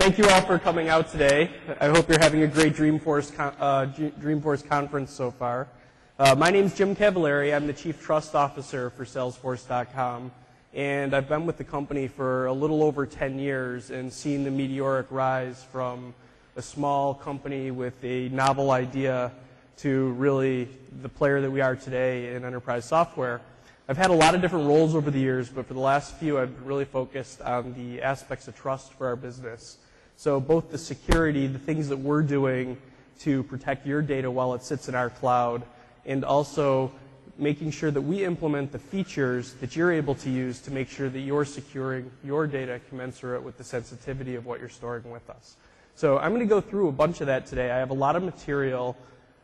Thank you all for coming out today. I hope you're having a great Dreamforce conference so far. My name is Jim Cavallari. I'm the Chief Trust Officer for Salesforce.com, and I've been with the company for a little over 10 years and seen the meteoric rise from a small company with a novel idea to really the player that we are today in enterprise software. I've had a lot of different roles over the years, but for the last few I've really focused on the aspects of trust for our business. So both the security, the things that we're doing to protect your data while it sits in our cloud, and also making sure that we implement the features that you're able to use to make sure that you're securing your data commensurate with the sensitivity of what you're storing with us. So I'm going to go through a bunch of that today. I have a lot of material.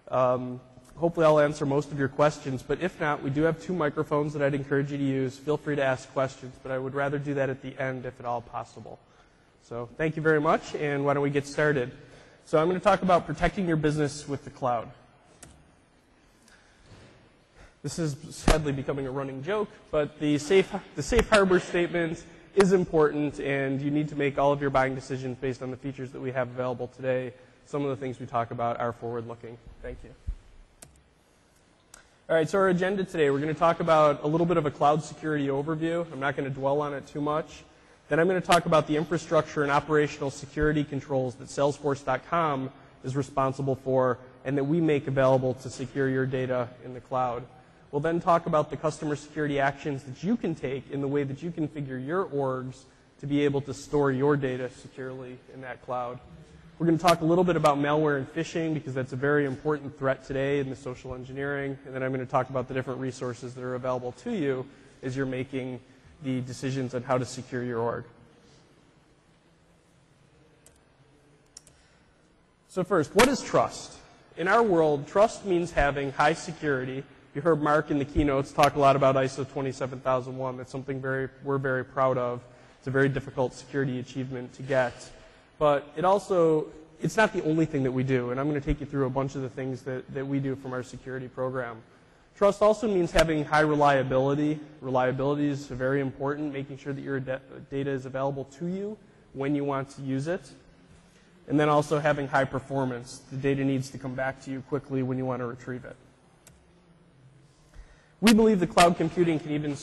Hopefully I'll answer most of your questions, but if not, we do have 2 microphones that I'd encourage you to use. Feel free to ask questions, but I would rather do that at the end if at all possible. So thank you very much, and why don't we get started? So I'm going to talk about protecting your business with the cloud. This is sadly becoming a running joke, but the safe harbor statement is important, and you need to make all of your buying decisions based on the features that we have available today. Some of the things we talk about are forward-looking. Thank you. All right, so our agenda today, we're going to talk about a little bit of a cloud security overview. I'm not going to dwell on it too much. Then I'm going to talk about the infrastructure and operational security controls that Salesforce.com is responsible for and that we make available to secure your data in the cloud. We'll then talk about the customer security actions that you can take in the way that you configure your orgs to be able to store your data securely in that cloud. We're going to talk a little bit about malware and phishing because that's a very important threat today in the social engineering. And then I'm going to talk about the different resources that are available to you as you're making the decisions on how to secure your org. So first, what is trust? In our world, trust means having high security. You heard Mark in the keynotes talk a lot about ISO 27001. That's something we're very proud of. It's a very difficult security achievement to get. But it's not the only thing that we do, and I'm going to take you through a bunch of the things that we do from our security program. Trust also means having high reliability. Reliability is very important, making sure that your data is available to you when you want to use it. And then also having high performance. The data needs to come back to you quickly when you want to retrieve it. We believe that cloud computing can even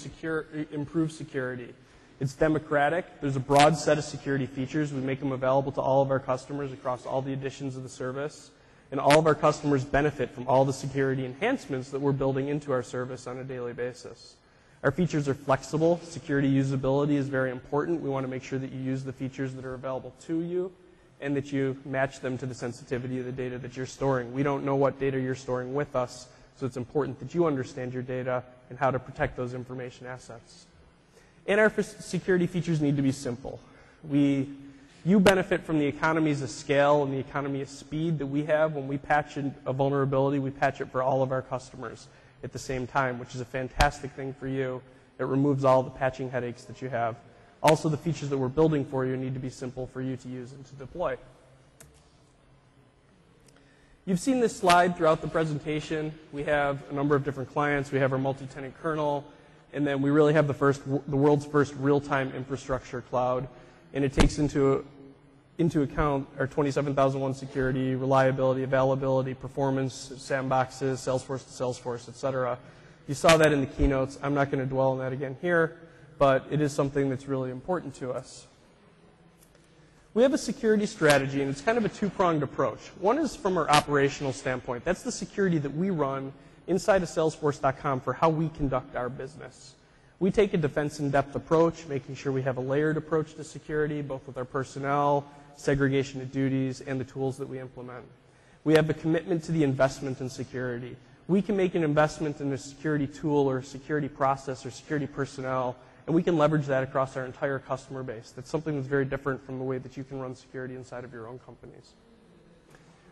improve security. It's democratic. There's a broad set of security features. We make them available to all of our customers across all the editions of the service. And all of our customers benefit from all the security enhancements that we're building into our service on a daily basis. Our features are flexible. Security usability is very important. We want to make sure that you use the features that are available to you and that you match them to the sensitivity of the data that you're storing. We don't know what data you're storing with us, so it's important that you understand your data and how to protect those information assets. And our security features need to be simple. You benefit from the economies of scale and the economy of speed that we have. When we patch a vulnerability, we patch it for all of our customers at the same time, which is a fantastic thing for you. It removes all the patching headaches that you have. Also, the features that we're building for you need to be simple for you to use and to deploy. You've seen this slide throughout the presentation. We have a number of different clients. We have our multi-tenant kernel, and then we really have the world's first real-time infrastructure cloud. And it takes into account our 27001 security, reliability, availability, performance, sandboxes, Salesforce to Salesforce, et cetera. You saw that in the keynotes. I'm not going to dwell on that again here, but it is something that's really important to us. We have a security strategy, and it's kind of a 2-pronged approach. One is from our operational standpoint. That's the security that we run inside of Salesforce.com for how we conduct our business. We take a defense in-depth approach, making sure we have a layered approach to security, both with our personnel, segregation of duties, and the tools that we implement. We have a commitment to the investment in security. We can make an investment in a security tool or a security process or security personnel, and we can leverage that across our entire customer base. That's something that's very different from the way that you can run security inside of your own companies.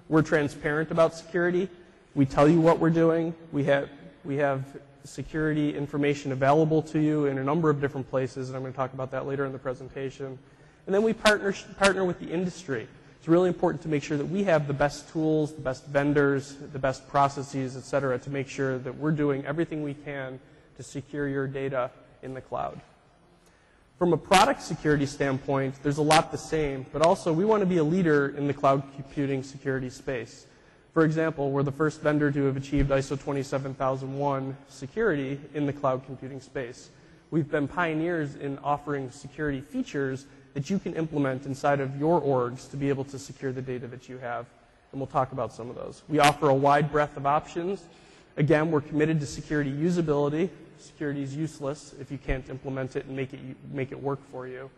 We're transparent about security. We tell you what we're doing. We have security information available to you in a number of different places, and I'm going to talk about that later in the presentation. And then we partner with the industry. It's really important to make sure that we have the best tools, the best vendors, the best processes, et cetera, to make sure that we're doing everything we can to secure your data in the cloud. From a product security standpoint, there's a lot the same, but also we want to be a leader in the cloud computing security space. For example, we're the first vendor to have achieved ISO 27001 security in the cloud computing space. We've been pioneers in offering security features that you can implement inside of your orgs to be able to secure the data that you have, and we'll talk about some of those. We offer a wide breadth of options. Again, we're committed to security usability. Security is useless if you can't implement it and make it work for you.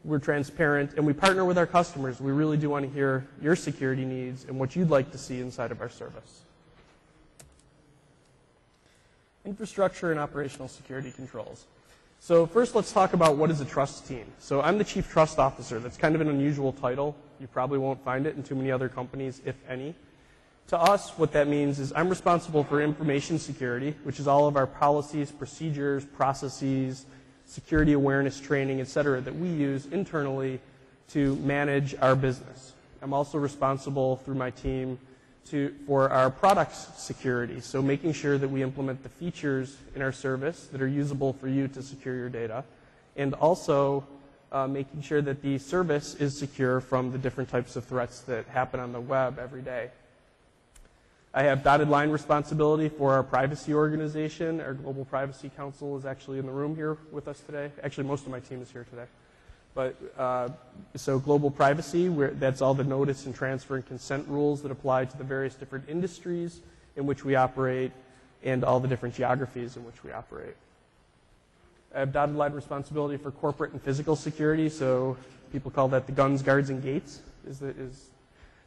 We're transparent, and we partner with our customers. We really do want to hear your security needs and what you'd like to see inside of our service. Infrastructure and operational security controls. So first, let's talk about what is a trust team. So I'm the Chief Trust Officer. That's kind of an unusual title. You probably won't find it in too many other companies, if any. To us, what that means is I'm responsible for information security, which is all of our policies, procedures, processes, security awareness training, et cetera, that we use internally to manage our business. I'm also responsible through my team for our products security, so making sure that we implement the features in our service that are usable for you to secure your data, and also making sure that the service is secure from the different types of threats that happen on the web every day. I have dotted line responsibility for our privacy organization. Our Global Privacy Council is actually in the room here with us today. Actually, most of my team is here today. But so global privacy, that's all the notice and transfer and consent rules that apply to the various different industries in which we operate and all the different geographies in which we operate. I have dotted line responsibility for corporate and physical security, so people call that the guns, guards, and gates.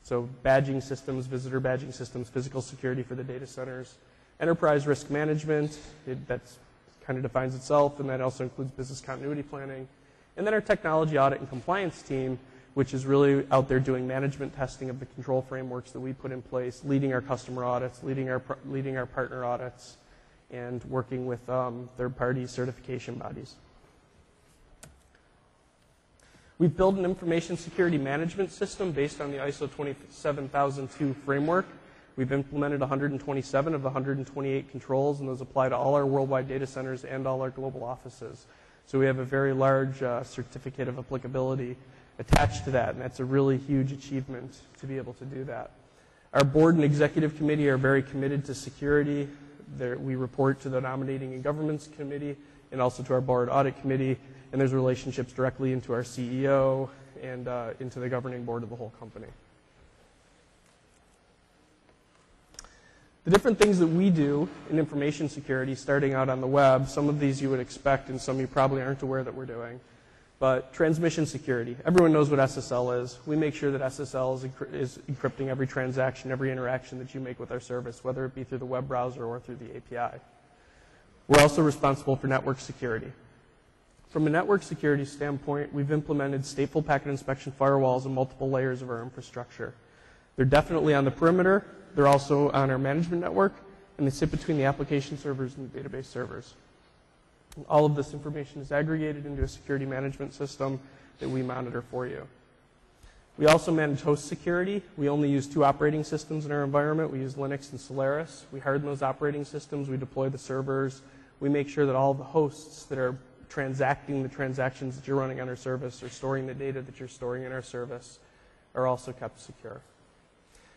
So badging systems, visitor badging systems, physical security for the data centers. Enterprise risk management, that kind of defines itself, and that also includes business continuity planning. And then our technology audit and compliance team, which is really out there doing management testing of the control frameworks that we put in place, leading our customer audits, leading our partner audits, and working with third-party certification bodies. We've built an information security management system based on the ISO 27002 framework. We've implemented 127 of the 128 controls, and those apply to all our worldwide data centers and all our global offices. So we have a very large certificate of applicability attached to that, and that's a really huge achievement to be able to do that. Our board and executive committee are very committed to security. We report to the nominating and governance committee and also to our board audit committee, and there's relationships directly into our CEO and into the governing board of the whole company. The different things that we do in information security, starting out on the web, some of these you would expect and some you probably aren't aware that we're doing. But transmission security, everyone knows what SSL is. We make sure that SSL is encrypting every transaction, every interaction that you make with our service, whether it be through the web browser or through the API. We're also responsible for network security. From a network security standpoint, we've implemented stateful packet inspection firewalls in multiple layers of our infrastructure. They're definitely on the perimeter. They're also on our management network, and they sit between the application servers and the database servers. And all of this information is aggregated into a security management system that we monitor for you. We also manage host security. We only use 2 operating systems in our environment. We use Linux and Solaris. We harden those operating systems. We deploy the servers. We make sure that all the hosts that are transacting the transactions that you're running on our service or storing the data that you're storing in our service are also kept secure.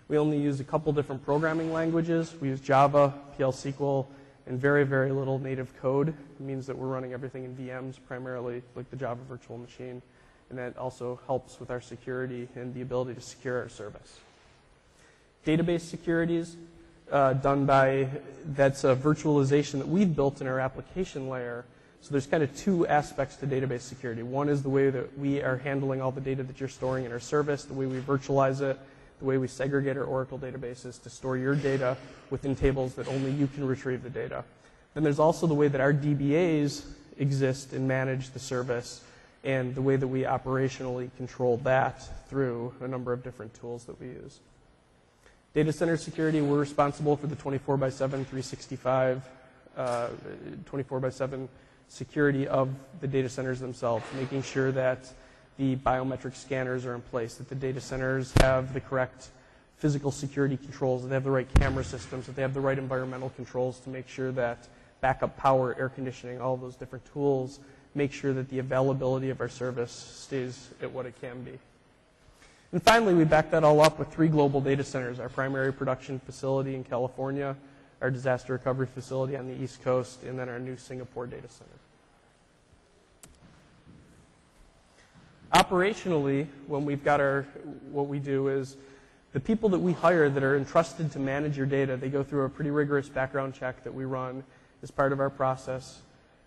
We only use a couple different programming languages. We use Java, PL SQL, and very, very little native code. It means that we're running everything in VMs, primarily like the Java virtual machine. And that also helps with our security and the ability to secure our service. Database security is done by, that's a virtualization that we've built in our application layer. So there's kind of 2 aspects to database security. One is the way that we are handling all the data that you're storing in our service, the way we virtualize it, the way we segregate our Oracle databases to store your data within tables that only you can retrieve the data. Then there's also the way that our DBAs exist and manage the service and the way that we operationally control that through a number of different tools that we use. Data center security, we're responsible for the 24/7, 365, 24/7 security of the data centers themselves, making sure that the biometric scanners are in place, that the data centers have the correct physical security controls, that they have the right camera systems, that they have the right environmental controls to make sure that backup power, air conditioning, all of those different tools make sure that the availability of our service stays at what it can be. And finally, we back that all up with 3 global data centers: our primary production facility in California, our disaster recovery facility on the East Coast, and then our new Singapore data center. Operationally, when we've got what we do is the people that we hire that are entrusted to manage your data, they go through a pretty rigorous background check that we run as part of our process.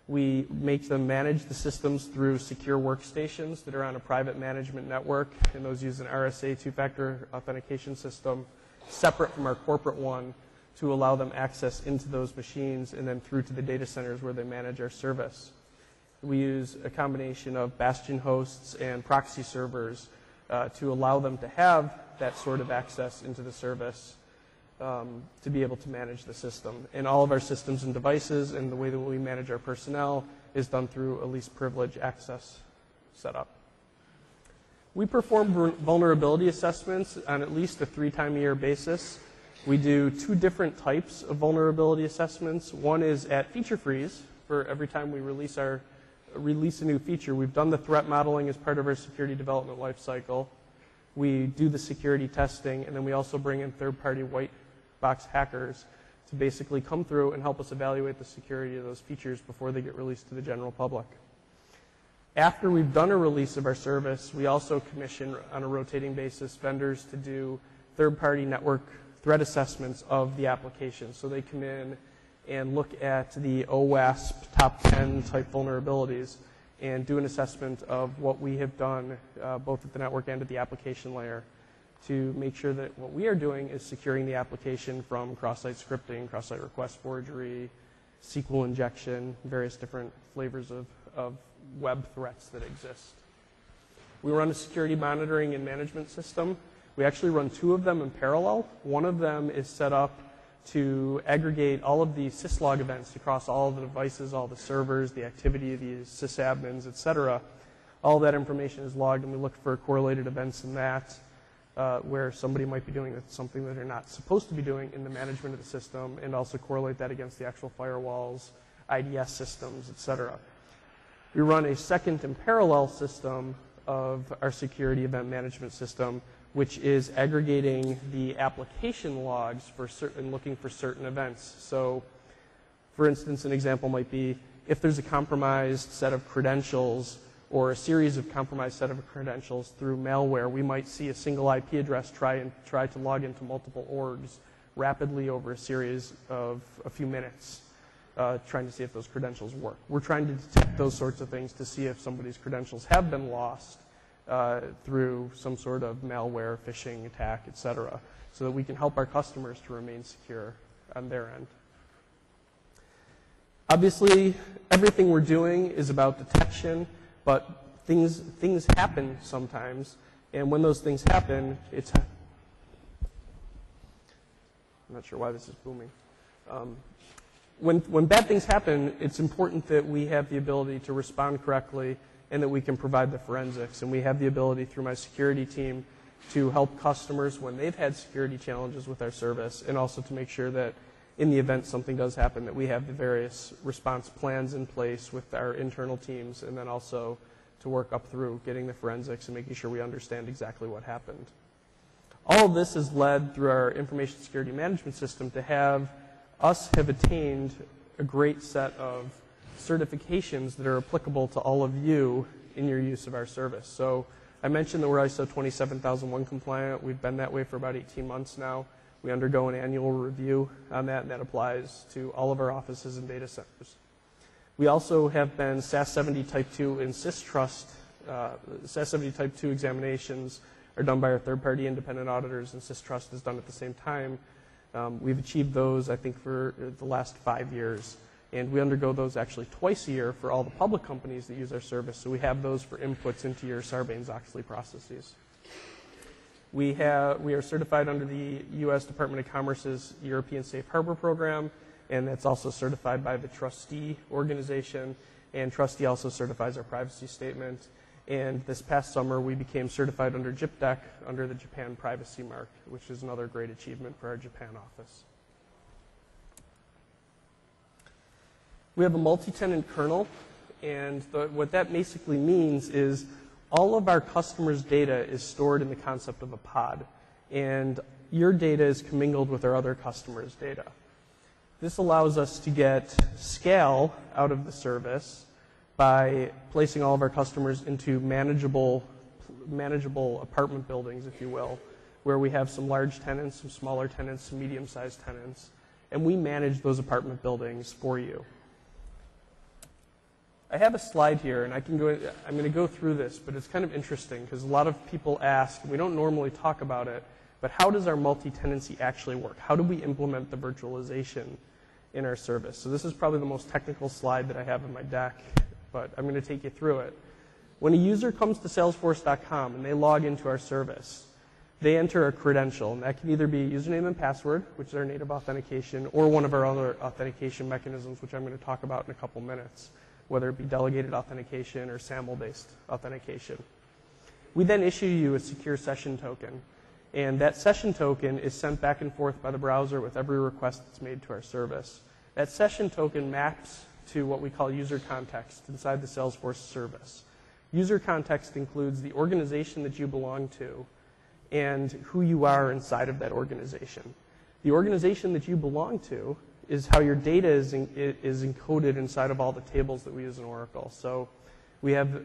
We make them manage the systems through secure workstations that are on a private management network, and those use an RSA two-factor authentication system separate from our corporate one to allow them access into those machines and then through to the data centers where they manage our service. We use a combination of bastion hosts and proxy servers to allow them to have that sort of access into the service to be able to manage the system. And all of our systems and devices and the way that we manage our personnel is done through a least privilege access setup. We perform vulnerability assessments on at least a 3-time-a-year basis. We do 2 different types of vulnerability assessments. One is at feature freeze. For every time we release a new feature, we've done the threat modeling as part of our security development lifecycle. We do the security testing, and then we also bring in third-party white box hackers to basically come through and help us evaluate the security of those features before they get released to the general public. After we've done a release of our service, we also commission on a rotating basis vendors to do third-party network threat assessments of the application. So they come in and look at the OWASP top 10 type vulnerabilities and do an assessment of what we have done both at the network and at the application layer to make sure that what we are doing is securing the application from cross-site scripting, cross-site request forgery, SQL injection, various different flavors of web threats that exist. We run a security monitoring and management system. We actually run 2 of them in parallel. One of them is set up to aggregate all of the syslog events across all of the devices, all the servers, the activity of the sysadmins, et cetera. All that information is logged, and we look for correlated events in that where somebody might be doing something that they're not supposed to be doing in the management of the system, and also correlate that against the actual firewalls, IDS systems, et cetera. We run a second and parallel system of our security event management system, which is aggregating the application logs for certain, looking for certain events. So, for instance, an example might be if there's a compromised set of credentials or a series of compromised set of credentials through malware, we might see a single IP address try to log into multiple orgs rapidly over a series of a few minutes, trying to see if those credentials work. We're trying to detect those sorts of things to see if somebody's credentials have been lost through some sort of malware, phishing attack, et cetera, so that we can help our customers to remain secure on their end. Obviously, everything we're doing is about detection, but things happen sometimes, and when those things happen, I'm not sure why this is booming. When bad things happen, it's important that we have the ability to respond correctly and that we can provide the forensics. And we have the ability through my security team to help customers when they've had security challenges with our service, and also to make sure that in the event something does happen, that we have the various response plans in place with our internal teams, and then also to work up through getting the forensics and making sure we understand exactly what happened. All of this is led through our information security management system to have attained a great set of certifications that are applicable to all of you in your use of our service. So I mentioned that we're ISO 27001 compliant. We've been that way for about 18 months now. We undergo an annual review on that, and that applies to all of our offices and data centers. We also have been SAS 70 Type 2 and SysTrust. SAS 70 Type 2 examinations are done by our third-party independent auditors, and SysTrust is done at the same time. We've achieved those, I think, for the last 5 years. And we undergo those actually twice a year for all the public companies that use our service. So we have those for inputs into your Sarbanes-Oxley processes. We are certified under the U.S. Department of Commerce's European Safe Harbor program, and that's also certified by the Trustee organization. And Trustee also certifies our privacy statement. And this past summer, we became certified under JIPDEC under the Japan Privacy Mark, which is another great achievement for our Japan office. We have a multi-tenant kernel And what that basically means is all of our customers' data is stored in the concept of a pod. And your data is commingled with our other customers' data. This allows us to get scale out of the service by placing all of our customers into manageable apartment buildings, if you will, where we have some large tenants, some smaller tenants, some medium-sized tenants, and we manage those apartment buildings for you. I have a slide here, and I'm going to go through this, but it's kind of interesting because a lot of people ask, and we don't normally talk about it, but how does our multi-tenancy actually work? How do we implement the virtualization in our service? So this is probably the most technical slide that I have in my deck, but I'm going to take you through it. When a user comes to Salesforce.com and they log into our service, they enter a credential, and that can either be username and password, which is our native authentication, or one of our other authentication mechanisms, which I'm going to talk about in a couple minutes, whether it be delegated authentication or SAML-based authentication. We then issue you a secure session token, and that session token is sent back and forth by the browser with every request that's made to our service. That session token maps to what we call user context inside the Salesforce service. User context includes the organization that you belong to and who you are inside of that organization. The organization that you belong to is how your data is encoded inside of all the tables that we use in Oracle. So we have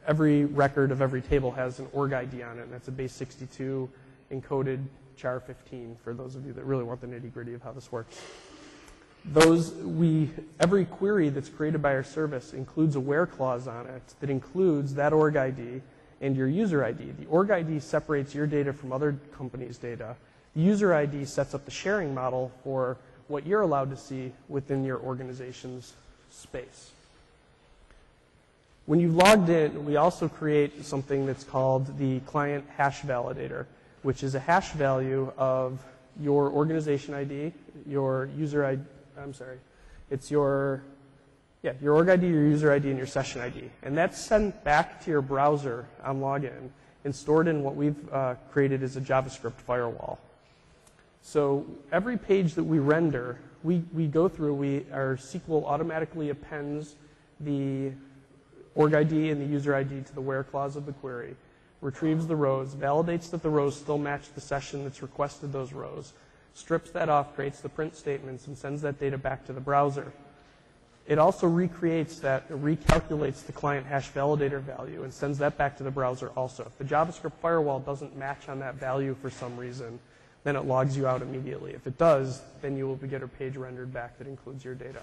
every record of every table has an org ID on it, and that's a base 62 encoded char 15 for those of you that really want the nitty-gritty of how this works. Every query that's created by our service includes a where clause on it that includes that org ID and your user ID. The org ID separates your data from other companies' data. The user ID sets up the sharing model for what you're allowed to see within your organization's space. When you've logged in, we also create something that's called the client hash validator, which is a hash value of your organization ID, your user ID, it's your org ID, your user ID, and your session ID. And that's sent back to your browser on login and stored in what we've created as a JavaScript firewall. So every page that we render, we go through, our SQL automatically appends the org ID and the user ID to the where clause of the query, retrieves the rows, validates that the rows still match the session that's requested those rows, strips that off, creates the print statements, and sends that data back to the browser. It also recalculates the client hash validator value and sends that back to the browser also. If the JavaScript firewall doesn't match on that value for some reason, then it logs you out immediately. If it does, then you will get a page rendered back that includes your data.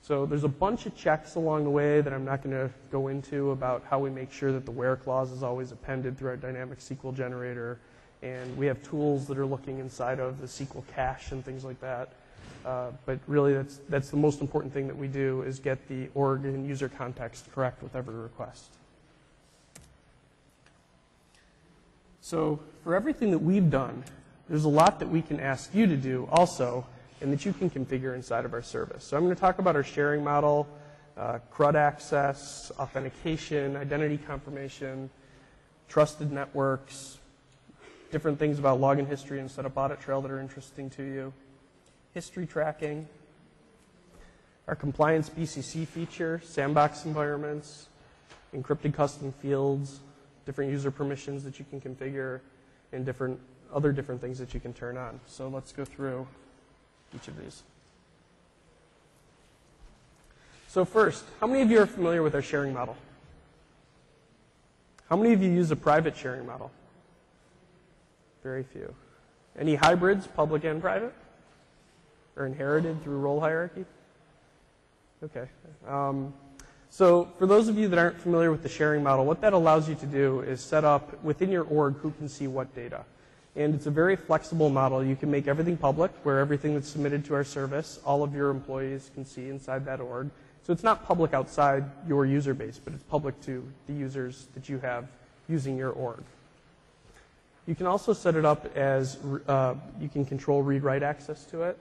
So there's a bunch of checks along the way that I'm not going to go into about how we make sure that the where clause is always appended through our dynamic SQL generator. And we have tools that are looking inside of the SQL cache and things like that. But really, that's the most important thing that we do is get the org and user context correct with every request. So for everything that we've done, there's a lot that we can ask you to do also and that you can configure inside of our service. So I'm going to talk about our sharing model, CRUD access, authentication, identity confirmation, trusted networks, different things about login history and setup audit trail that are interesting to you, history tracking, our compliance BCC feature, sandbox environments, encrypted custom fields, different user permissions that you can configure, and other different things that you can turn on. So let's go through each of these. So first, how many of you are familiar with our sharing model? How many of you use a private sharing model? Very few. Any hybrids, public and private? Or inherited through role hierarchy? Okay. So for those of you that aren't familiar with the sharing model, what that allows you to do is set up within your org who can see what data. And it's a very flexible model. You can make everything public, where everything that's submitted to our service, all of your employees can see inside that org. So it's not public outside your user base, but it's public to the users that you have using your org. You can also set it up as, you can control read-write access to it.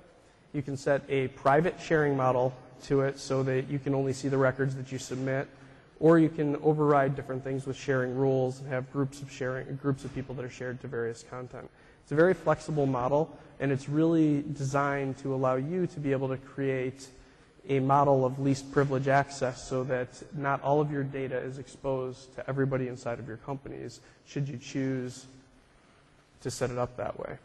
You can set a private sharing model to it so that you can only see the records that you submit, or you can override different things with sharing rules and have groups of people that are shared to various content. It's a very flexible model, and it's really designed to allow you to be able to create a model of least privilege access so that not all of your data is exposed to everybody inside of your companies, should you choose to set it up that way.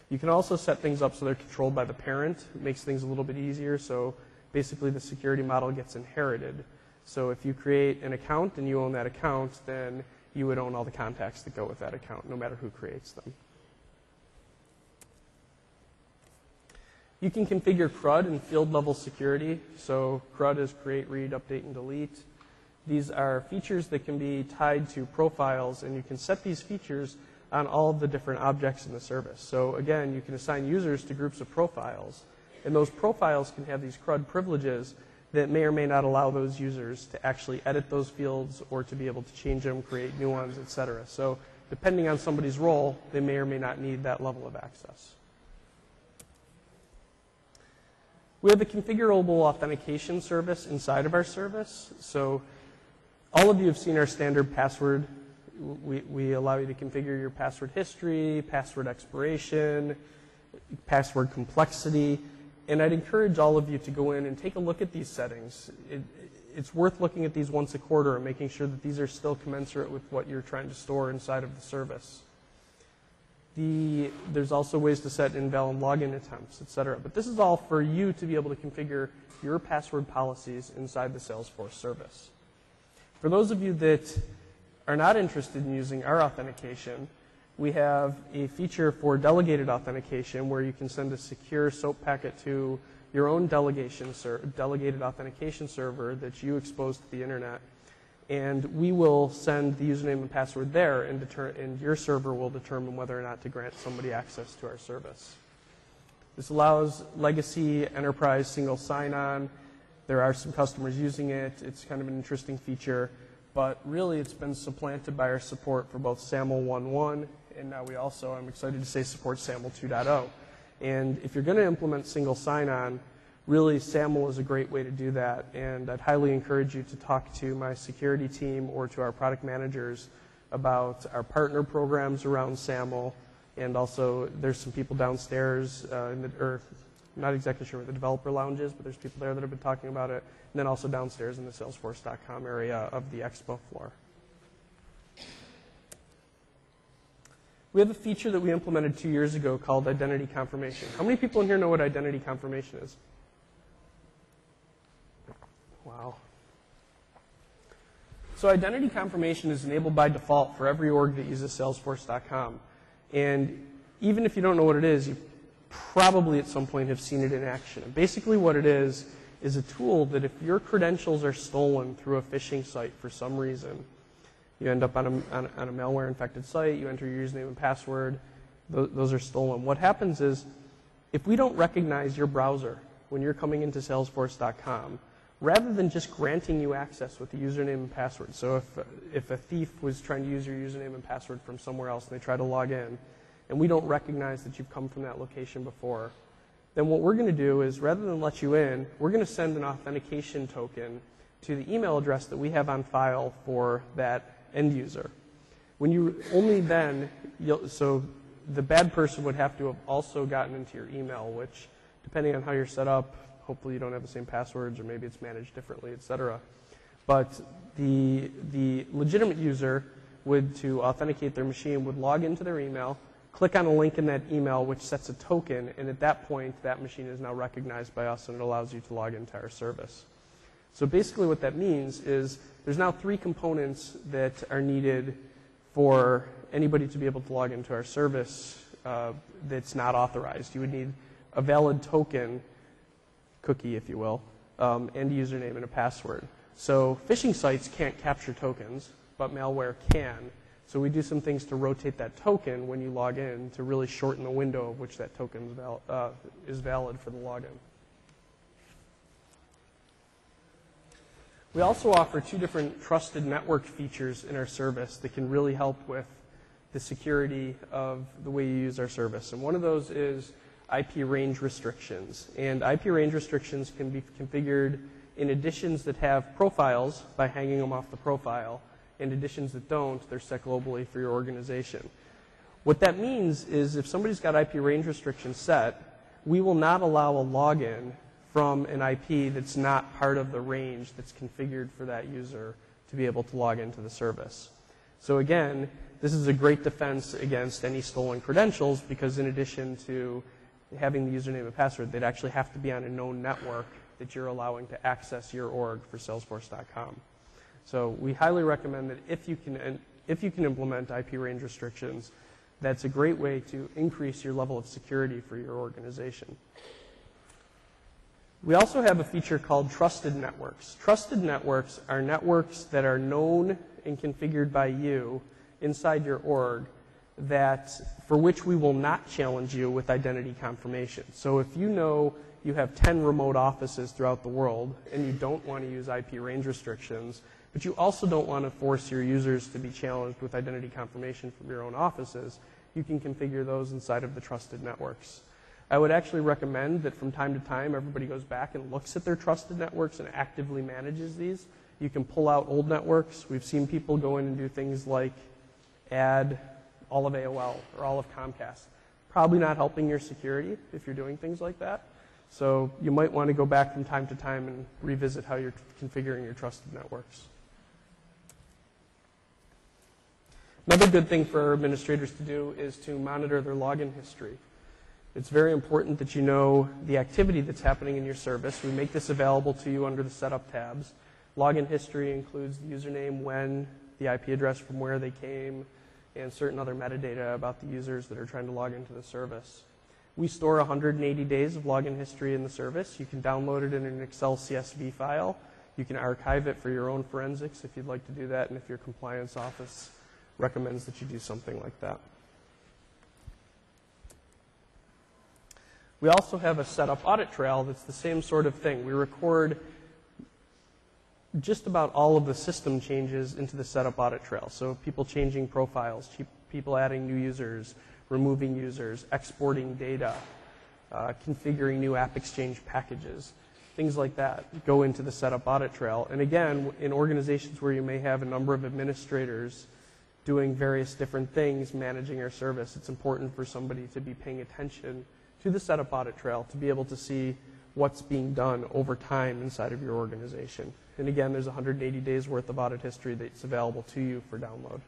You can also set things up so they're controlled by the parent. It makes things a little bit easier, so basically the security model gets inherited. So if you create an account and you own that account, then you would own all the contacts that go with that account, no matter who creates them. You can configure CRUD and field level security. So CRUD is create, read, update, and delete. These are features that can be tied to profiles, and you can set these features on all of the different objects in the service. So again, you can assign users to groups of profiles, and those profiles can have these CRUD privileges that may or may not allow those users to actually edit those fields or to be able to change them, create new ones, etc. So depending on somebody's role, they may or may not need that level of access. We have a configurable authentication service inside of our service. So all of you have seen our standard password. We allow you to configure your password history, password expiration, password complexity. And I'd encourage all of you to go in and take a look at these settings. It's worth looking at these once a quarter and making sure that these are still commensurate with what you're trying to store inside of the service. There's also ways to set invalid login attempts, etc. But this is all for you to be able to configure your password policies inside the Salesforce service. For those of you that are not interested in using our authentication, we have a feature for delegated authentication where you can send a secure SOAP packet to your own delegated authentication server that you expose to the internet. And we will send the username and password there, and your server will determine whether or not to grant somebody access to our service. This allows legacy enterprise single sign-on. There are some customers using it. It's kind of an interesting feature, but really it's been supplanted by our support for both SAML 1.1, and now we also, I'm excited to say, support SAML 2.0. And if you're going to implement single sign-on, really, SAML is a great way to do that, and I'd highly encourage you to talk to my security team or to our product managers about our partner programs around SAML, and also there's some people downstairs, or not exactly sure where the developer lounge is, but there's people there that have been talking about it, and then also downstairs in the Salesforce.com area of the expo floor. We have a feature that we implemented 2 years ago called identity confirmation. How many people in here know what identity confirmation is? Wow. So identity confirmation is enabled by default for every org that uses Salesforce.com. And even if you don't know what it is, you probably at some point have seen it in action. And basically what it is a tool that if your credentials are stolen through a phishing site for some reason, you end up on a malware-infected site, you enter your username and password, those are stolen. What happens is, if we don't recognize your browser when you're coming into Salesforce.com, rather than just granting you access with the username and password. So if a thief was trying to use your username and password from somewhere else and they try to log in, and we don't recognize that you've come from that location before, then what we're going to do is, rather than let you in, we're going to send an authentication token to the email address that we have on file for that end user. When you only then, so the bad person would have to have also gotten into your email, which, depending on how you're set up, hopefully you don't have the same passwords, or maybe it's managed differently, etc. But the legitimate user would, to authenticate their machine, would log into their email, click on a link in that email which sets a token, and at that point that machine is now recognized by us and it allows you to log into our service. So basically what that means is there's now 3 components that are needed for anybody to be able to log into our service that's not authorized. You would need a valid token, cookie, if you will, and a username and a password. So phishing sites can't capture tokens, but malware can. So we do some things to rotate that token when you log in to really shorten the window of which that token is valid for the login. We also offer 2 different trusted network features in our service that can really help with the security of the way you use our service. And one of those is IP range restrictions. And IP range restrictions can be configured in editions that have profiles by hanging them off the profile, and editions that don't, they're set globally for your organization. What that means is if somebody's got IP range restrictions set, we will not allow a login from an IP that's not part of the range that's configured for that user to be able to log into the service. So again, this is a great defense against any stolen credentials because in addition to having the username and password, they'd actually have to be on a known network that you're allowing to access your org for Salesforce.com. So we highly recommend that if you can implement IP range restrictions, that's a great way to increase your level of security for your organization. We also have a feature called trusted networks. Trusted networks are networks that are known and configured by you inside your org for which we will not challenge you with identity confirmation. So if you know you have 10 remote offices throughout the world and you don't want to use IP range restrictions, but you also don't want to force your users to be challenged with identity confirmation from your own offices, you can configure those inside of the trusted networks. I would actually recommend that from time to time everybody goes back and looks at their trusted networks and actively manages these. You can pull out old networks. We've seen people go in and do things like add all of AOL or all of Comcast. Probably not helping your security if you're doing things like that. So you might want to go back from time to time and revisit how you're configuring your trusted networks. Another good thing for administrators to do is to monitor their login history. It's very important that you know the activity that's happening in your service. We make this available to you under the Setup tabs. Login history includes the username, when, the IP address from where they came, and certain other metadata about the users that are trying to log into the service. We store 180 days of login history in the service. You can download it in an Excel CSV file. You can archive it for your own forensics if you'd like to do that, and if your compliance office recommends that you do something like that. We also have a setup audit trail that's the same sort of thing. We record just about all of the system changes into the setup audit trail. So people changing profiles, people adding new users, removing users, exporting data, configuring new AppExchange packages, things like that go into the setup audit trail. And again, in organizations where you may have a number of administrators doing various different things, managing your service, it's important for somebody to be paying attention to the setup audit trail to be able to see what's being done over time inside of your organization. And again, there's 180 days worth of audit history that's available to you for download.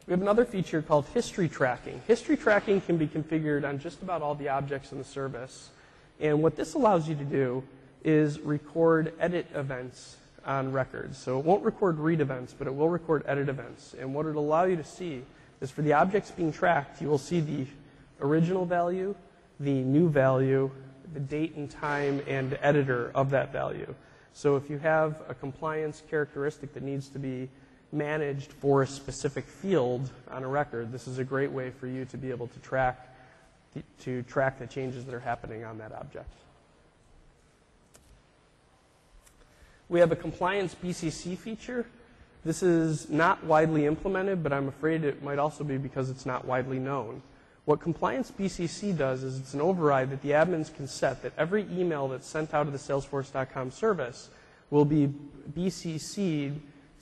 We have another feature called history tracking. History tracking can be configured on just about all the objects in the service. And what this allows you to do is record edit events on records. So it won't record read events, but it will record edit events. And what it'll allow you to see is for the objects being tracked, you will see the original value, the new value, the date and time, and editor of that value. So if you have a compliance characteristic that needs to be managed for a specific field on a record, this is a great way for you to be able to track the changes that are happening on that object. We have a compliance BCC feature. This is not widely implemented, but I'm afraid it might also be because it's not widely known. What compliance BCC does is it's an override that the admins can set that every email that's sent out of the Salesforce.com service will be BCC'd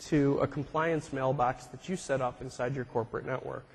to a compliance mailbox that you set up inside your corporate network.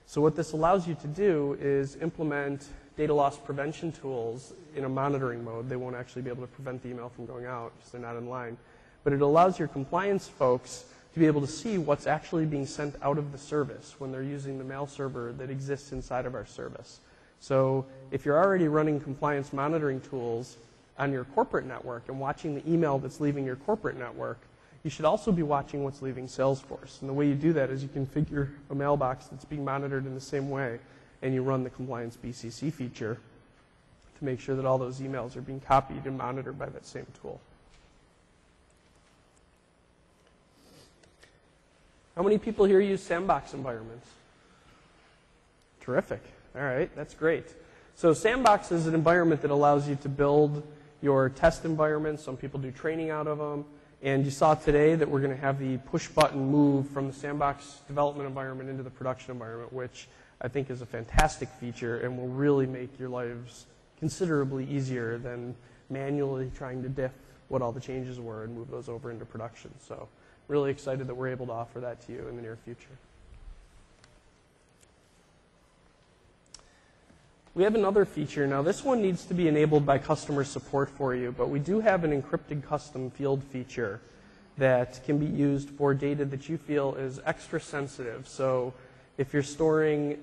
So what this allows you to do is implement data loss prevention tools in a monitoring mode. They won't actually be able to prevent the email from going out because they're not in line. But it allows your compliance folks to be able to see what's actually being sent out of the service when they're using the mail server that exists inside of our service. So if you're already running compliance monitoring tools on your corporate network and watching the email that's leaving your corporate network, you should also be watching what's leaving Salesforce. And the way you do that is you configure a mailbox that's being monitored in the same way, and you run the compliance BCC feature to make sure that all those emails are being copied and monitored by that same tool. How many people here use Sandbox environments? Terrific. All right, that's great. So Sandbox is an environment that allows you to build your test environments. Some people do training out of them. And you saw today that we're going to have the push button move from the Sandbox development environment into the production environment, which I think is a fantastic feature and will really make your lives considerably easier than manually trying to diff what all the changes were and move those over into production. So Really excited that we're able to offer that to you in the near future. We have another feature. Now, this one needs to be enabled by customer support for you, but we do have an encrypted custom field feature that can be used for data that you feel is extra sensitive. So if you're storing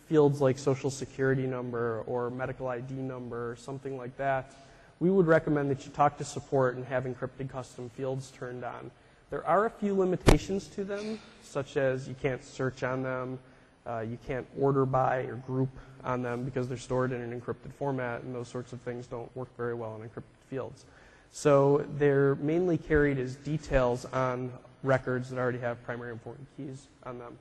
fields like social security number or medical ID number or something like that, we would recommend that you talk to support and have encrypted custom fields turned on. There are a few limitations to them, such as you can't search on them, you can't order by or group on them because they're stored in an encrypted format, and those sorts of things don't work very well in encrypted fields. So they're mainly carried as details on records that already have primary important keys on them.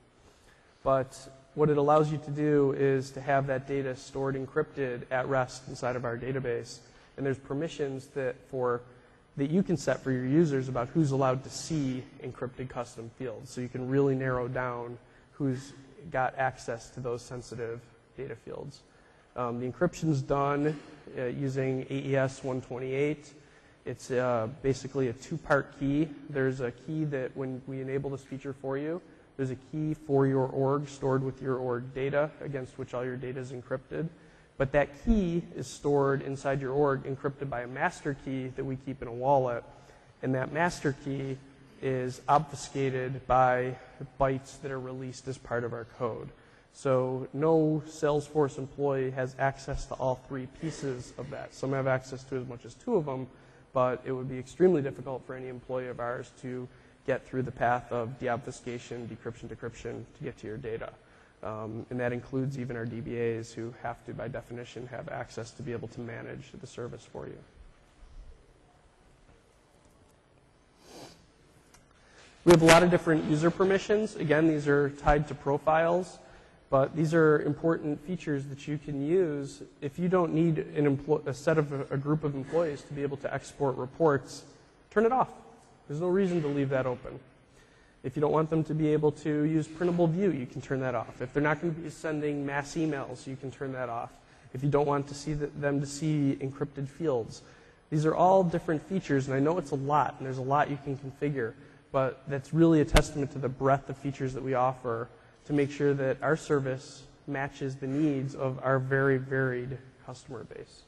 But what it allows you to do is to have that data stored encrypted at rest inside of our database. And there's permissions that you can set for your users about who's allowed to see encrypted custom fields. So you can really narrow down who's got access to those sensitive data fields. The encryption's done using AES 128. It's basically a two-part key. There's a key that when we enable this feature for you, there's a key for your org stored with your org data against which all your data is encrypted. But that key is stored inside your org encrypted by a master key that we keep in a wallet. And that master key is obfuscated by bytes that are released as part of our code. So no Salesforce employee has access to all three pieces of that. Some have access to as much as two of them, but it would be extremely difficult for any employee of ours to get through the path of deobfuscation, decryption, decryption to get to your data. And that includes even our DBAs who have to, by definition, have access to be able to manage the service for you. We have a lot of different user permissions. Again, these are tied to profiles, but these are important features that you can use if you don't need a group of employees to be able to export reports. Turn it off. There's no reason to leave that open. If you don't want them to be able to use printable view, you can turn that off. If they're not going to be sending mass emails, you can turn that off. If you don't want to see them to see encrypted fields. These are all different features, and I know it's a lot, and there's a lot you can configure, but that's really a testament to the breadth of features that we offer to make sure that our service matches the needs of our very varied customer base.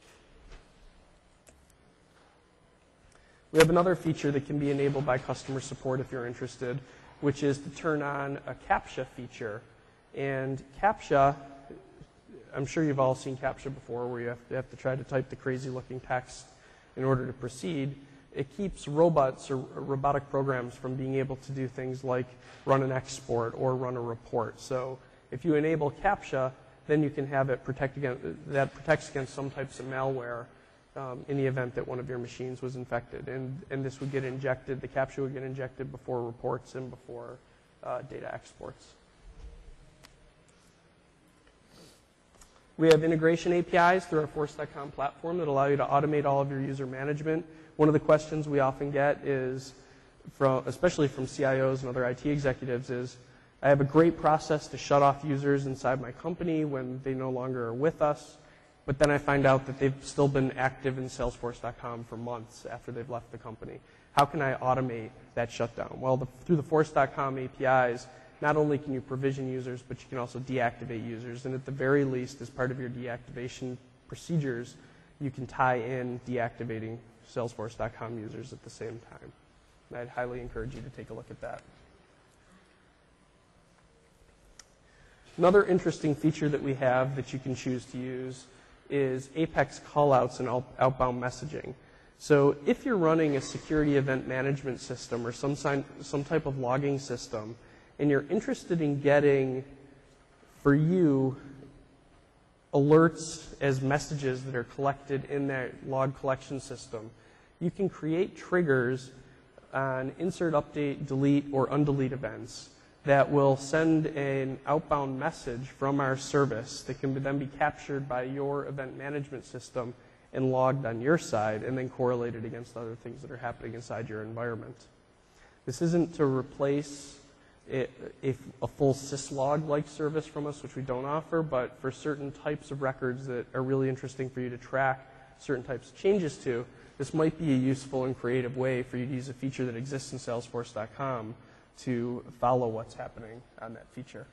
We have another feature that can be enabled by customer support if you're interested, which is to turn on a CAPTCHA feature. And CAPTCHA, I'm sure you've all seen CAPTCHA before, where you have to try to type the crazy looking text in order to proceed. It keeps robots or robotic programs from being able to do things like run an export or run a report. So if you enable CAPTCHA, then you can have it that protects against some types of malware in the event that one of your machines was infected. And this would get injected, the CAPTCHA would get injected before reports and before data exports. We have integration APIs through our Force.com platform that allow you to automate all of your user management. One of the questions we often get is, especially from CIOs and other IT executives, is I have a great process to shut off users inside my company when they no longer are with us, but then I find out that they've still been active in Salesforce.com for months after they've left the company. How can I automate that shutdown? Well, through the Force.com APIs, not only can you provision users, but you can also deactivate users. And at the very least, as part of your deactivation procedures, you can tie in deactivating Salesforce.com users at the same time. And I'd highly encourage you to take a look at that. Another interesting feature that we have that you can choose to use is Apex callouts and outbound messaging. So if you're running a security event management system or some type of logging system, and you're interested in getting, for you, alerts as messages that are collected in that log collection system, you can create triggers on insert, update, delete, or undelete events that will send an outbound message from our service that can then be captured by your event management system and logged on your side and then correlated against other things that are happening inside your environment. This isn't to replace a full syslog-like service from us, which we don't offer, but for certain types of records that are really interesting for you to track, certain types of changes to, this might be a useful and creative way for you to use a feature that exists in Salesforce.com to follow what's happening on that feature.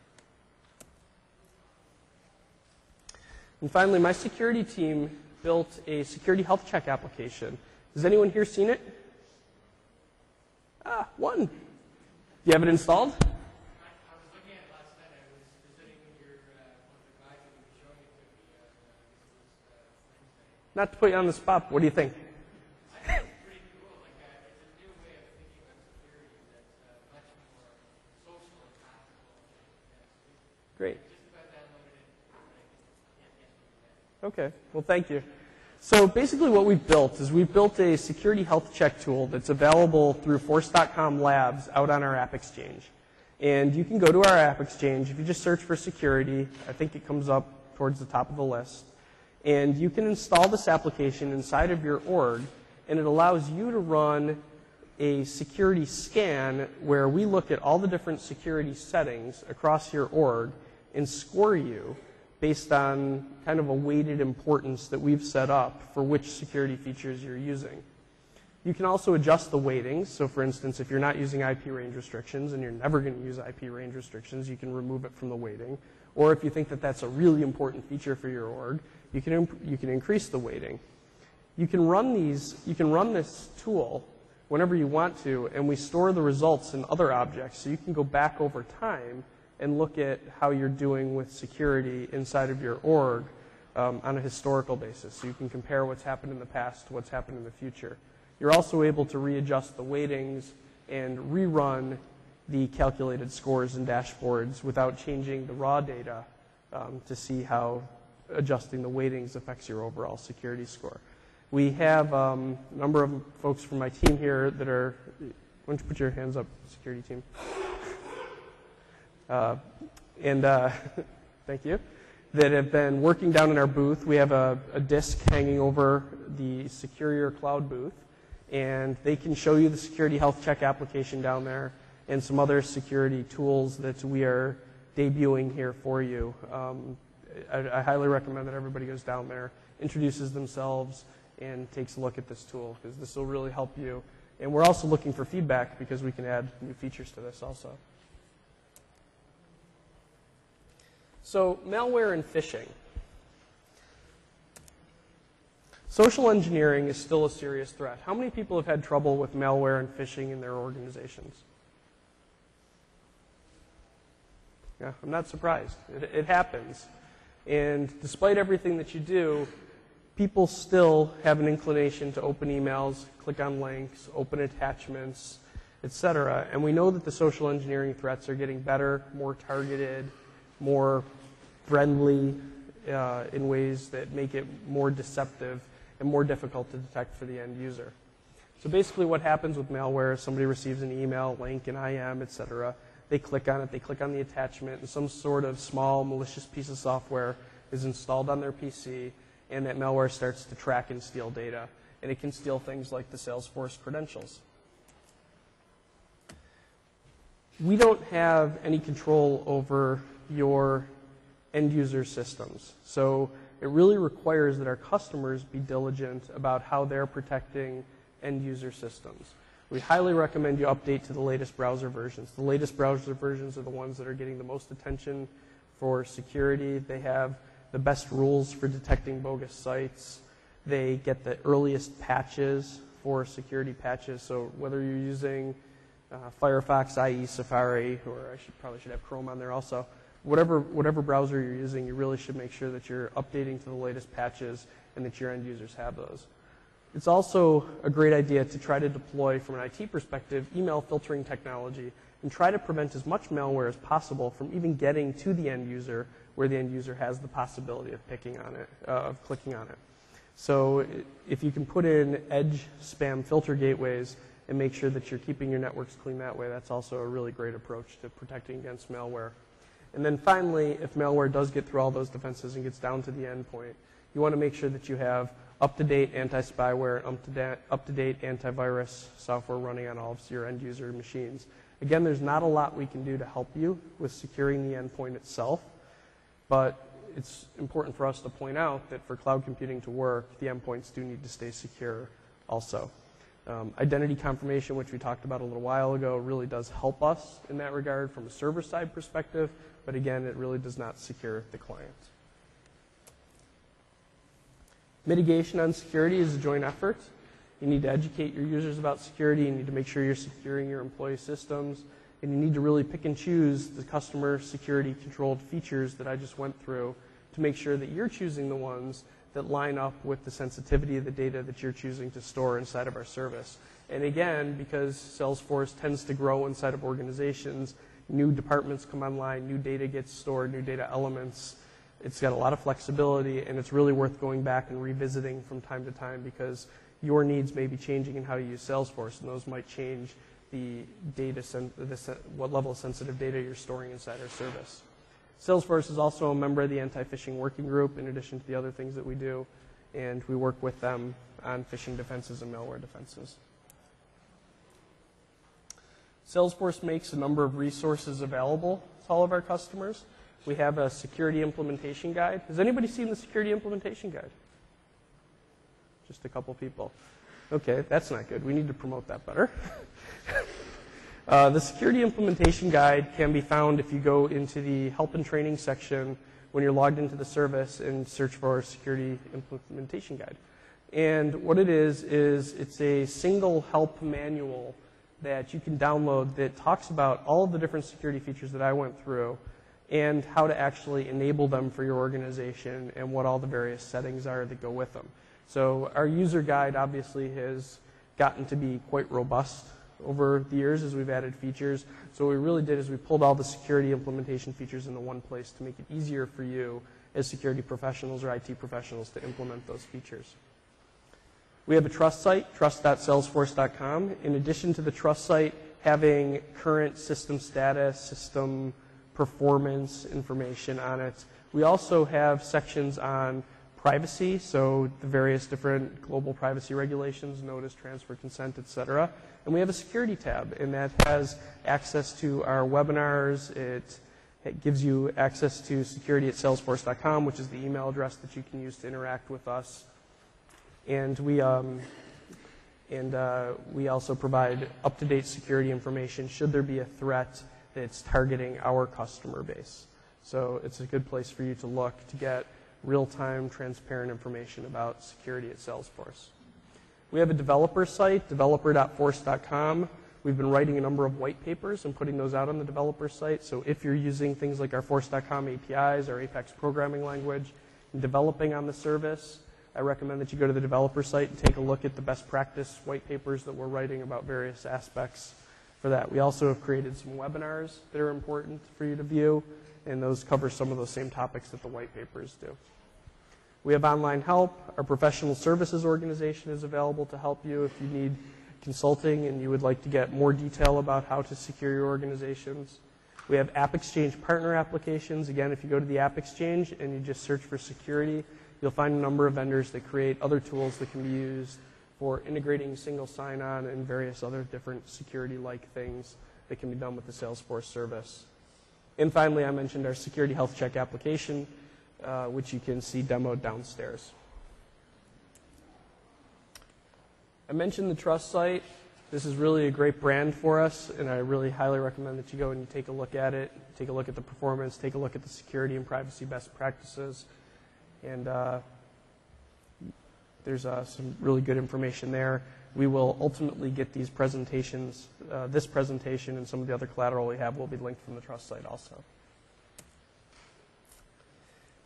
And finally, my security team built a security health check application. Has anyone here seen it? Ah, one. Do you have it installed? I was looking at it last night. I was visiting with your one of the guys that was showing it to me. Wednesday. Not to put you on the spot, but what do you think? I think it's pretty cool. Like it's a new way of thinking about security that's much more social and practical. Great. Just about downloaded it. Can't Okay, well, thank you. So basically what we've built is we've built a security health check tool that's available through Force.com Labs out on our App Exchange. And you can go to our App Exchange. If you just search for security, I think it comes up towards the top of the list. And you can install this application inside of your org, and it allows you to run a security scan where we look at all the different security settings across your org and score you based on kind of a weighted importance that we've set up for which security features you're using. You can also adjust the weightings. So for instance, if you're not using IP range restrictions and you're never going to use IP range restrictions, you can remove it from the weighting. Or if you think that that's a really important feature for your org, you can increase the weighting. You can run this tool whenever you want to, and we store the results in other objects. So you can go back over time and look at how you're doing with security inside of your org on a historical basis. So you can compare what's happened in the past to what's happened in the future. You're also able to readjust the weightings and rerun the calculated scores and dashboards without changing the raw data to see how adjusting the weightings affects your overall security score. We have a number of folks from my team here that are, why don't you put your hands up, security team. Thank you, that have been working down in our booth. We have a disk hanging over the Secure Cloud booth, and they can show you the security health check application down there and some other security tools that we are debuting here for you. I highly recommend that everybody goes down there, introduces themselves, and takes a look at this tool, because this will really help you. And we're also looking for feedback because we can add new features to this also. So, malware and phishing. Social engineering is still a serious threat. How many people have had trouble with malware and phishing in their organizations? Yeah, I'm not surprised. It happens. And despite everything that you do, people still have an inclination to open emails, click on links, open attachments, etc. And we know that the social engineering threats are getting better, more targeted, more friendly in ways that make it more deceptive and more difficult to detect for the end user. So basically what happens with malware is somebody receives an email, link, an IM, etc. They click on it, they click on the attachment, and some sort of small malicious piece of software is installed on their PC, and that malware starts to track and steal data. And it can steal things like the Salesforce credentials. We don't have any control over your end user systems. So it really requires that our customers be diligent about how they're protecting end user systems. We highly recommend you update to the latest browser versions. The latest browser versions are the ones that are getting the most attention for security. They have the best rules for detecting bogus sites. They get the earliest patches for security patches. So whether you're using Firefox, IE, Safari, or I probably should have Chrome on there also, whatever browser you're using, you really should make sure that you're updating to the latest patches and that your end users have those. It's also a great idea to try to deploy, from an IT perspective, email filtering technology and try to prevent as much malware as possible from even getting to the end user where the end user has the possibility of clicking on it. So if you can put in edge spam filter gateways and make sure that you're keeping your networks clean that way, that's also a really great approach to protecting against malware. And then finally, if malware does get through all those defenses and gets down to the endpoint, you want to make sure that you have up-to-date anti-spyware, up-to-date antivirus software running on all of your end-user machines. Again, there's not a lot we can do to help you with securing the endpoint itself, but it's important for us to point out that for cloud computing to work, the endpoints do need to stay secure also. Identity confirmation, which we talked about a little while ago, really does help us in that regard from a server-side perspective, but again, it really does not secure the client. Mitigation on security is a joint effort. You need to educate your users about security. You need to make sure you're securing your employee systems. And you need to really pick and choose the customer security controlled features that I just went through to make sure that you're choosing the ones that line up with the sensitivity of the data that you're choosing to store inside of our service. And again, because Salesforce tends to grow inside of organizations, new departments come online, new data gets stored, new data elements. It's got a lot of flexibility, and it's really worth going back and revisiting from time to time because your needs may be changing in how you use Salesforce, and those might change the data, what level of sensitive data you're storing inside our service. Salesforce is also a member of the Anti-Phishing Working Group in addition to the other things that we do, and we work with them on phishing defenses and malware defenses. Salesforce makes a number of resources available to all of our customers. We have a security implementation guide. Has anybody seen the security implementation guide? Just a couple people. Okay, that's not good. We need to promote that better. The security implementation guide can be found if you go into the help and training section when you're logged into the service and search for security implementation guide. And what it is it's a single help manual that you can download that talks about all of the different security features that I went through and how to actually enable them for your organization and what all the various settings are that go with them. So our user guide obviously has gotten to be quite robust over the years as we've added features. So what we really did is we pulled all the security implementation features into one place to make it easier for you as security professionals or IT professionals to implement those features. We have a trust site, trust.salesforce.com. In addition to the trust site having current system status, system performance information on it, we also have sections on privacy, so the various different global privacy regulations, notice, transfer, consent, etc. And we have a security tab, and that has access to our webinars. It gives you access to security@salesforce.com, which is the email address that you can use to interact with us. And we also provide up-to-date security information should there be a threat that's targeting our customer base. So it's a good place for you to look to get real-time, transparent information about security at Salesforce. We have a developer site, developer.force.com. We've been writing a number of white papers and putting those out on the developer site. So if you're using things like our force.com APIs or Apex programming language and developing on the service, I recommend that you go to the developer site and take a look at the best practice white papers that we're writing about various aspects for that. We also have created some webinars that are important for you to view, and those cover some of those same topics that the white papers do. We have online help. Our professional services organization is available to help you if you need consulting and you would like to get more detail about how to secure your organizations. We have AppExchange partner applications. Again, if you go to the AppExchange and you just search for security, you'll find a number of vendors that create other tools that can be used for integrating single sign-on and various other different security-like things that can be done with the Salesforce service. And finally, I mentioned our security health check application, which you can see demoed downstairs. I mentioned the Trust site. This is really a great brand for us, and I really highly recommend that you go and you take a look at it, take a look at the performance, take a look at the security and privacy best practices. And there's some really good information there. We will ultimately get these presentations, this presentation and some of the other collateral we have will be linked from the Trust site also.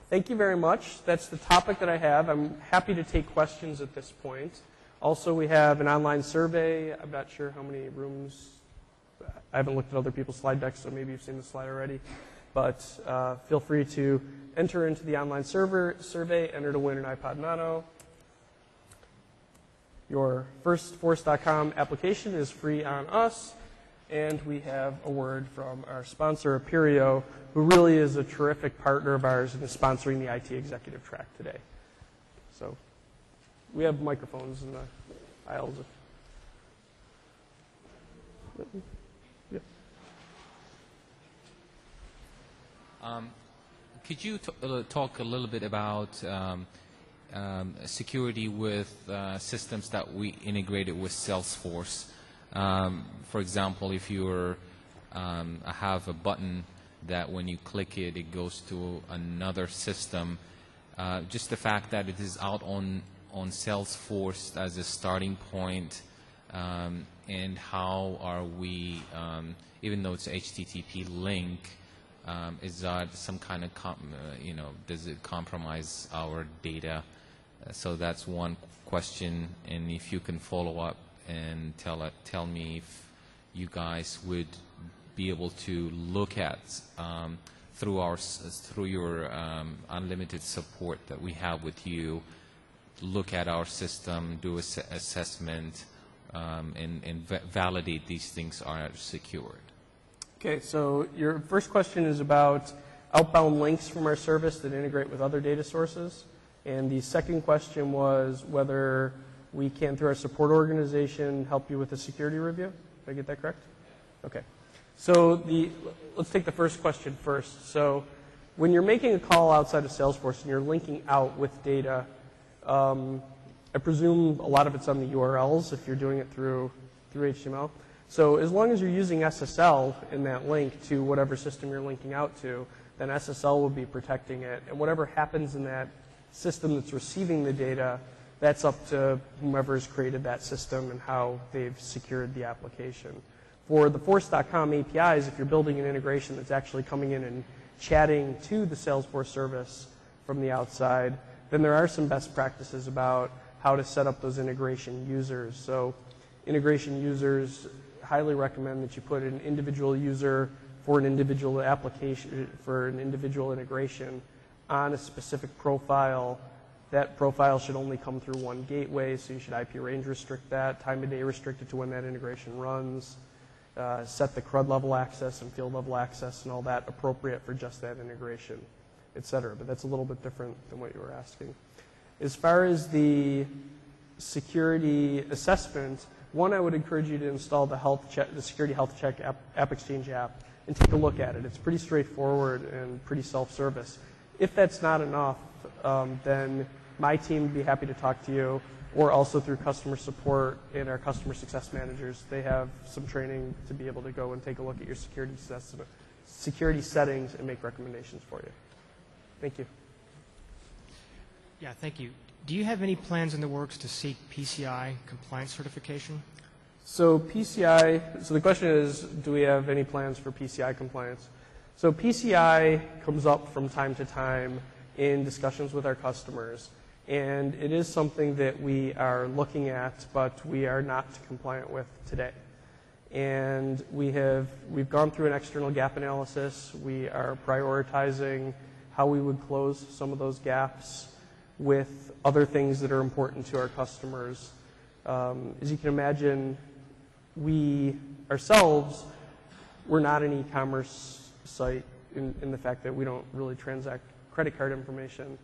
Thank you very much. That's the topic that I have. I'm happy to take questions at this point. Also, we have an online survey. I'm not sure how many rooms. I haven't looked at other people's slide decks, so maybe you've seen the slide already. But feel free to enter into the online survey, enter to win an iPod Nano. Your first Force.com application is free on us. And we have a word from our sponsor, Aperio, who really is a terrific partner of ours and is sponsoring the IT Executive Track today. So we have microphones in the aisles. Yeah. Could you talk a little bit about security with systems that we integrated with Salesforce? For example, if you're have a button that when you click it, it goes to another system. Just the fact that it is out on Salesforce as a starting point, and how are we, even though it's a HTTP link, is that some kind of, does it compromise our data? So that's one question, and if you can follow up and tell me if you guys would be able to look at through your unlimited support that we have with you, look at our system, do assessment, and validate these things are secured. Okay, so your first question is about outbound links from our service that integrate with other data sources. And the second question was whether we can, through our support organization, help you with a security review. Did I get that correct? Okay. So let's take the first question first. So when you're making a call outside of Salesforce and you're linking out with data, I presume a lot of it's on the URLs if you're doing it through HTML. So as long as you're using SSL in that link to whatever system you're linking out to, then SSL will be protecting it. And whatever happens in that system that's receiving the data, that's up to whomever's created that system and how they've secured the application. For the Force.com APIs, if you're building an integration that's actually coming in and chatting to the Salesforce service from the outside, then there are some best practices about how to set up those integration users. So integration users, highly recommend that you put an individual user for an individual application, for an individual integration on a specific profile. That profile should only come through one gateway, so you should IP range restrict that, time of day restrict it to when that integration runs, set the CRUD level access and field level access and all that appropriate for just that integration, et cetera. But that's a little bit different than what you were asking. As far as the security assessment, one, I would encourage you to install the Security Health Check AppExchange app and take a look at it. It's pretty straightforward and pretty self-service. If that's not enough, then my team would be happy to talk to you, or also through customer support and our customer success managers. They have some training to be able to go and take a look at your security settings and make recommendations for you. Thank you. Yeah, thank you. Do you have any plans in the works to seek PCI compliance certification? So PCI, so the question is, do we have any plans for PCI compliance? So PCI comes up from time to time in discussions with our customers. And it is something that we are looking at, but we are not compliant with today. And we've gone through an external gap analysis. We are prioritizing how we would close some of those gaps with other things that are important to our customers. As you can imagine, we ourselves, we're not an e-commerce site in the fact that we don't really transact credit card information.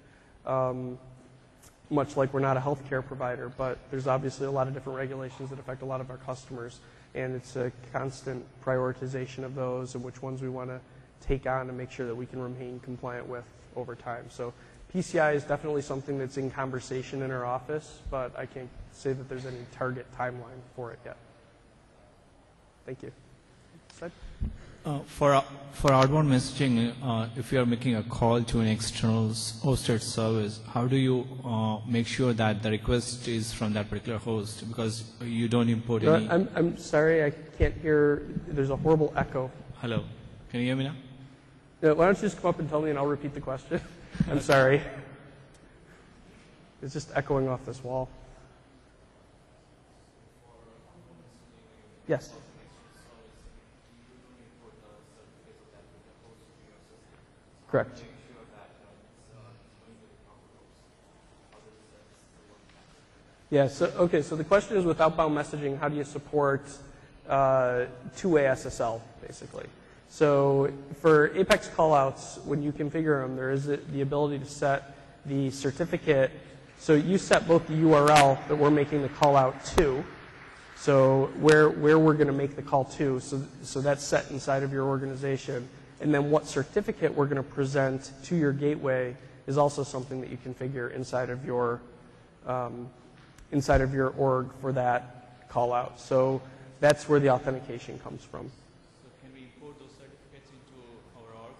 Much like we're not a healthcare provider, but there's obviously a lot of different regulations that affect a lot of our customers, and it's a constant prioritization of those and which ones we want to take on and make sure that we can remain compliant with over time. So PCI is definitely something that's in conversation in our office, but I can't say that there's any target timeline for it yet. Thank you. Sid? For outbound messaging, if you are making a call to an external hosted service, how do you make sure that the request is from that particular host? Because you don't import any... I'm sorry, I can't hear. There's a horrible echo. Hello. Can you hear me now? Yeah, why don't you just come up and tell me and I'll repeat the question? I'm sorry. It's just echoing off this wall. Yes. Correct. Yeah, so the question is with outbound messaging, how do you support two-way SSL, basically? So for Apex callouts, when you configure them, there is the ability to set the certificate. So you set both the URL that we're making the call out to, so where we're going to make the call to, so that's set inside of your organization. And then what certificate we're going to present to your gateway is also something that you configure inside of your org for that call out. So that's where the authentication comes from. So can we import those certificates into our org?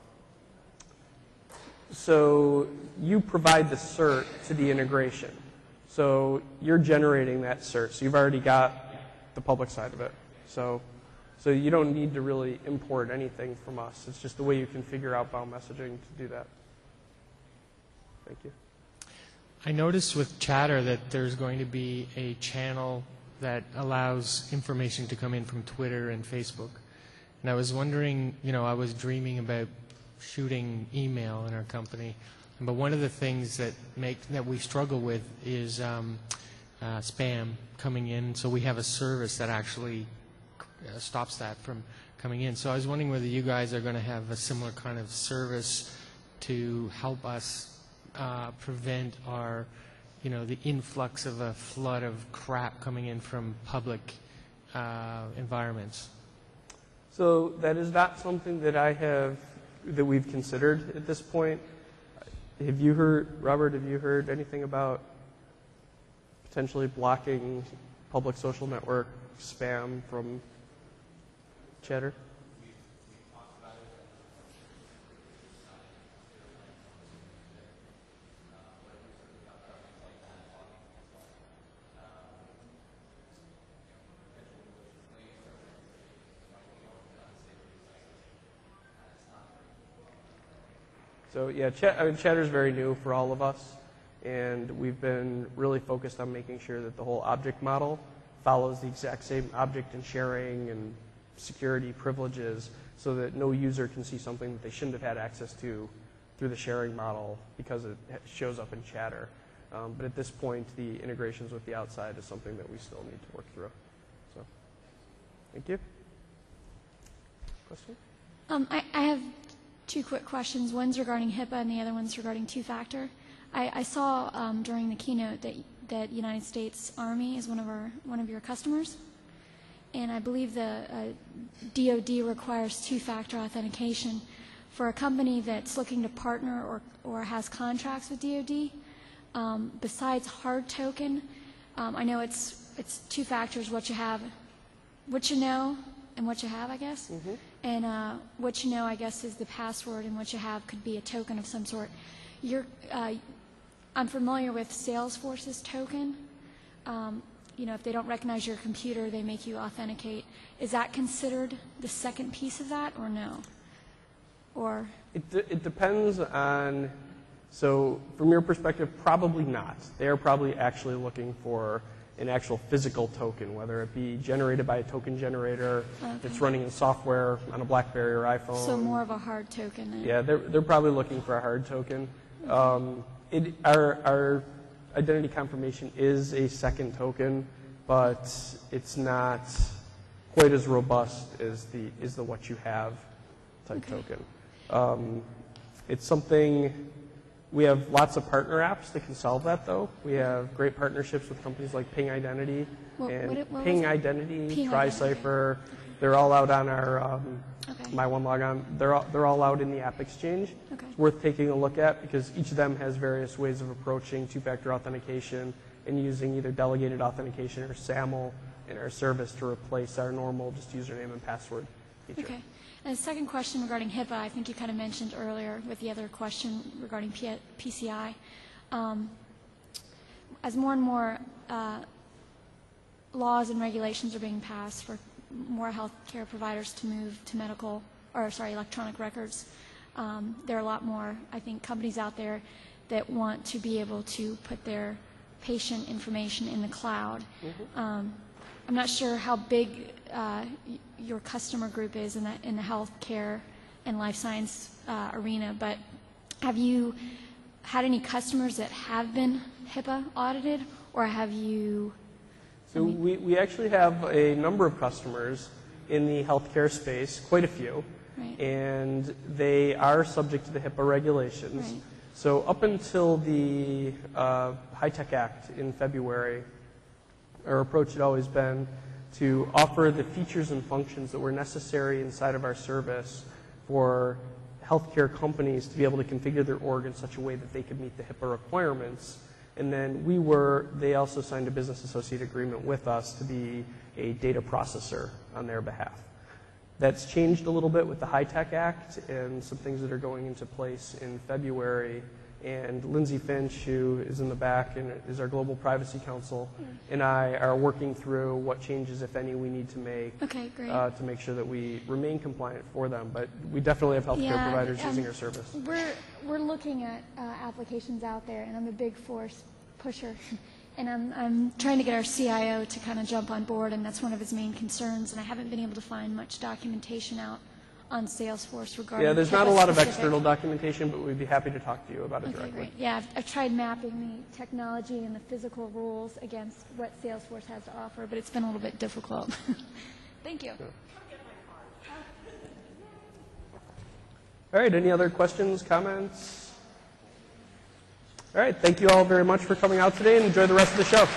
So you provide the cert to the integration. So you're generating that cert. So you've already got the public side of it. So you don't need to really import anything from us. It's just the way you configure outbound messaging to do that. Thank you. I noticed with Chatter that there's going to be a channel that allows information to come in from Twitter and Facebook. And I was wondering, I was dreaming about shooting email in our company. But one of the things that we struggle with is spam coming in. So we have a service that actually stops that from coming in. So I was wondering whether you guys are going to have a similar kind of service to help us prevent our, the influx of a flood of crap coming in from public environments. So that is not something that we've considered at this point. Have you heard, Robert, anything about potentially blocking public social network spam from Chatter? So yeah, Chatter is very new for all of us, and we've been really focused on making sure that the whole object model follows the exact same object and sharing and security privileges, so that no user can see something that they shouldn't have had access to through the sharing model because it shows up in Chatter. But at this point, the integrations with the outside is something that we still need to work through. So, thank you. Question? I have two quick questions. One's regarding HIPAA and the other one's regarding two-factor. I saw during the keynote that United States Army is one of your customers, and I believe the DoD requires two-factor authentication. For a company that's looking to partner or has contracts with DoD, besides hard token, I know it's two factors: what you have, what you know, and what you have, I guess. Mm-hmm. And what you know, I guess, is the password, and what you have could be a token of some sort. I'm familiar with Salesforce's token. If they don't recognize your computer, they make you authenticate. Is that considered the second piece of that, or no? Or it depends on. So from your perspective, probably not. They are probably actually looking for an actual physical token, whether it be generated by a token generator that's running in software on a BlackBerry or iPhone. So more of a hard token then. Yeah, they're probably looking for a hard token. Our identity confirmation is a second token, but it's not quite as robust as the what you have type token. It's something. We have lots of partner apps that can solve that, though. We have great partnerships with companies like Ping Identity Ping Identity, TriCipher. They're all out on our MyOneLogon. They're all out in the App Exchange. Okay. It's worth taking a look at because each of them has various ways of approaching two-factor authentication and using either delegated authentication or SAML in our service to replace our normal just username and password feature. Okay. And the second question regarding HIPAA, I think you kind of mentioned earlier with the other question regarding PCI. As more and more laws and regulations are being passed for more healthcare providers to move to electronic records, there are a lot more, I think, companies out there that want to be able to put their patient information in the cloud. Mm-hmm. I'm not sure how big your customer group is in the healthcare and life science arena, but have you had any customers that have been HIPAA audited, or have you? So we actually have a number of customers in the healthcare space, quite a few, right. And they are subject to the HIPAA regulations. Right. So up until the HITECH Act in February, our approach had always been to offer the features and functions that were necessary inside of our service for healthcare companies to be able to configure their org in such a way that they could meet the HIPAA requirements. And then they also signed a business associate agreement with us to be a data processor on their behalf. That's changed a little bit with the HITECH Act and some things that are going into place in February. And Lindsay Finch, who is in the back and is our Global Privacy Counsel, and I are working through what changes, if any, we need to make to make sure that we remain compliant for them. But we definitely have healthcare providers using our service. We're looking at applications out there, and I'm a big force pusher. And I'm trying to get our CIO to kind of jump on board, and that's one of his main concerns. And I haven't been able to find much documentation out on Salesforce regarding. Yeah, there's not a HIPAA lot of specific. external documentation, but we'd be happy to talk to you about it directly. Great. Yeah, I've tried mapping the technology and the physical rules against what Salesforce has to offer, but it's been a little bit difficult. Thank you. All right, any other questions, comments? All right, thank you all very much for coming out today, and enjoy the rest of the show.